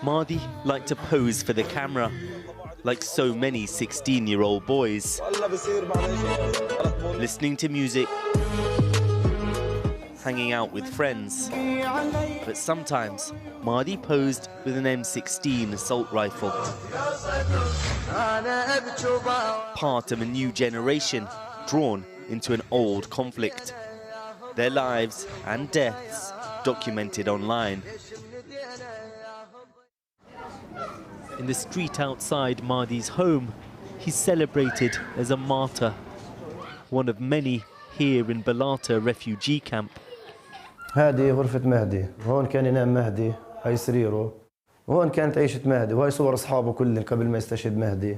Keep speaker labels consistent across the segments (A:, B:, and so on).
A: Mahdi liked to pose for the camera, like so many 16-year-old boys. Listening to music, hanging out with friends. But sometimes, Mahdi posed with an M16 assault rifle. Part of a new generation drawn into an old conflict. Their lives and deaths documented online. In the street outside Mahdi's home, he's celebrated as a martyr, one of many here in Balata refugee camp.
B: هذه غرفة مهدي، هون كان ينام مهدي، هاي سريره، وهون كانت عيشة مهدي، وهاي صور أصحابه كلهم قبل ما يستشهد مهدي.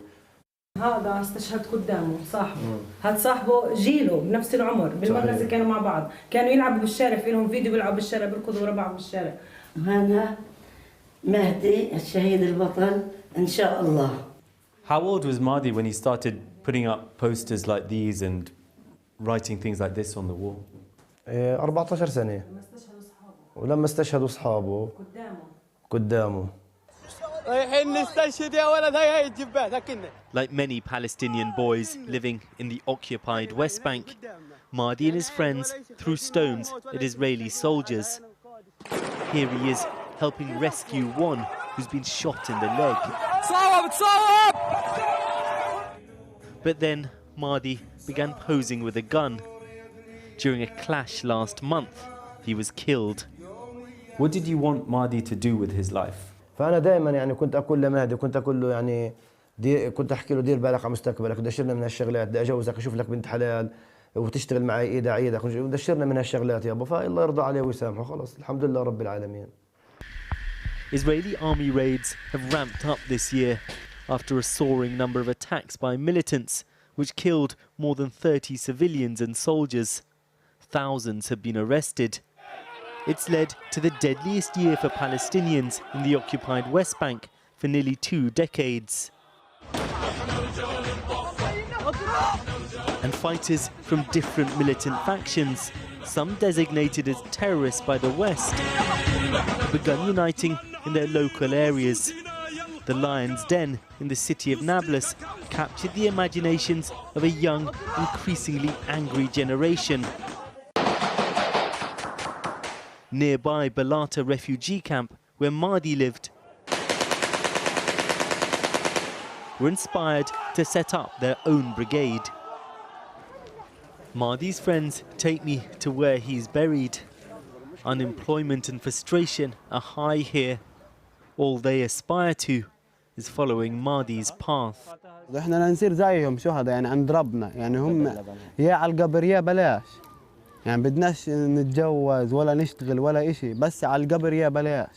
C: هذا استشهد قدامه صاحبه، هذا صاحبه جيله بنفس العمر، بالمدرسة كانوا مع بعض، كانوا يلعبوا بالشارع، في لهم فيديو بيلعبوا بالشارع بيركضوا ورا بعض بالشارع.
D: هذا مهدي الشهيد البطل إن شاء الله.
E: How old was Mahdi when he started putting up posters like these and writing things like this on the wall?
B: 14 سنة. ولما استشهدوا أصحابه قدامه.
A: Like many Palestinian boys living in the occupied West Bank, Mahdi and his friends threw stones at Israeli soldiers. Here he is helping rescue one who's been shot in the leg. But then Mahdi began posing with a gun. During a clash last month, he was killed.
E: What did you want Mahdi to do with his life?
B: فأنا دائما يعني كنت أقول لمهدي، كنت أقول له يعني كنت أحكي له دير بالك على مستقبلك، دشرنا من هالشغلات، بدي أجوزك أشوف لك بنت حلال وتشتغل معي إيد على إيدك، ودشرنا من هالشغلات يابا، فالله يرضى عليه ويسامحه، خلص الحمد لله رب العالمين.
A: Israeli army raids have ramped up this year after a soaring number of attacks by militants, which killed more than 30 civilians and soldiers. Thousands have been arrested. It's led to the deadliest year for Palestinians in the occupied West Bank for nearly 2 decades. And fighters from different militant factions, some designated as terrorists by the West, have begun uniting in their local areas. The Lion's Den in the city of Nablus captured the imaginations of a young, increasingly angry generation. Nearby Balata refugee camp, where Mahdi lived, were inspired to set up their own brigade. Mahdi's friends take me to where he's buried. Unemployment and frustration are high here. All they aspire to is following Mahdi's path.
F: احنا نصير زيهم شهداء يعني عند ربنا، يعني هم يا على القبر يا بلاش. يعني بدناش نتجوز ولا نشتغل ولا إشي، بس على القبر يا بلاش.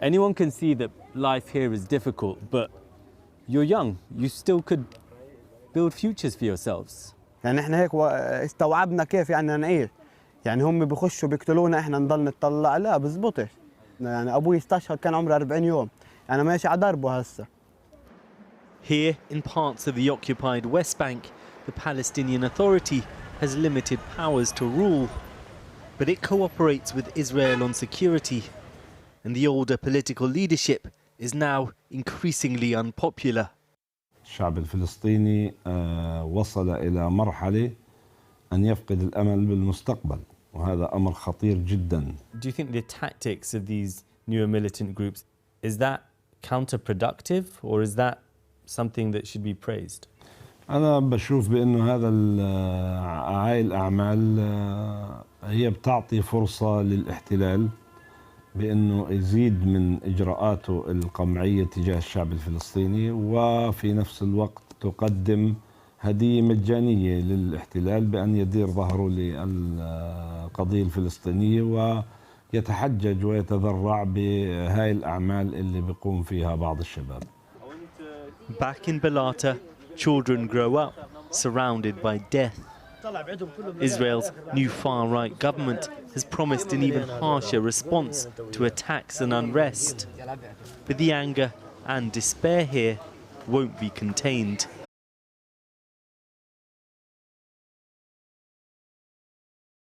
E: Anyone can see that life here is difficult, but you're young. You still could build futures for yourselves.
F: يعني احنا هيك استوعبنا كيف يعني نعيش. يعني هم بيخشوا بيقتلونا، احنا نضل نتطلع، لا بزبطش. يعني أبوي استشهد كان عمره 40 يوم. أنا ماشي على دربه هسه.
A: Here, in parts of the occupied West Bank, the Palestinian Authority has limited powers to rule, but it cooperates with Israel on security, and the older political leadership is now increasingly unpopular.
G: الشعب الفلسطيني وصل إلى مرحلة أن يفقد الأمل بالمستقبل، وهذا أمر خطير جدا.
E: Do you think the tactics of these newer militant groups, is that counterproductive, or is that something that should be praised?
G: أنا بشوف بأنه هاي الأعمال هي بتعطي فرصة للاحتلال بأنه يزيد من إجراءاته القمعية تجاه الشعب الفلسطيني، وفي نفس الوقت تقدم هدية مجانية للاحتلال بأن يدير ظهره للقضية الفلسطينية ويتحجج ويتذرع بهاي الأعمال اللي بيقوم فيها بعض الشباب.
A: Back in Balata, children grow up surrounded by death. Israel's new far-right government has promised an even harsher response to attacks and unrest. But the anger and despair here won't be contained.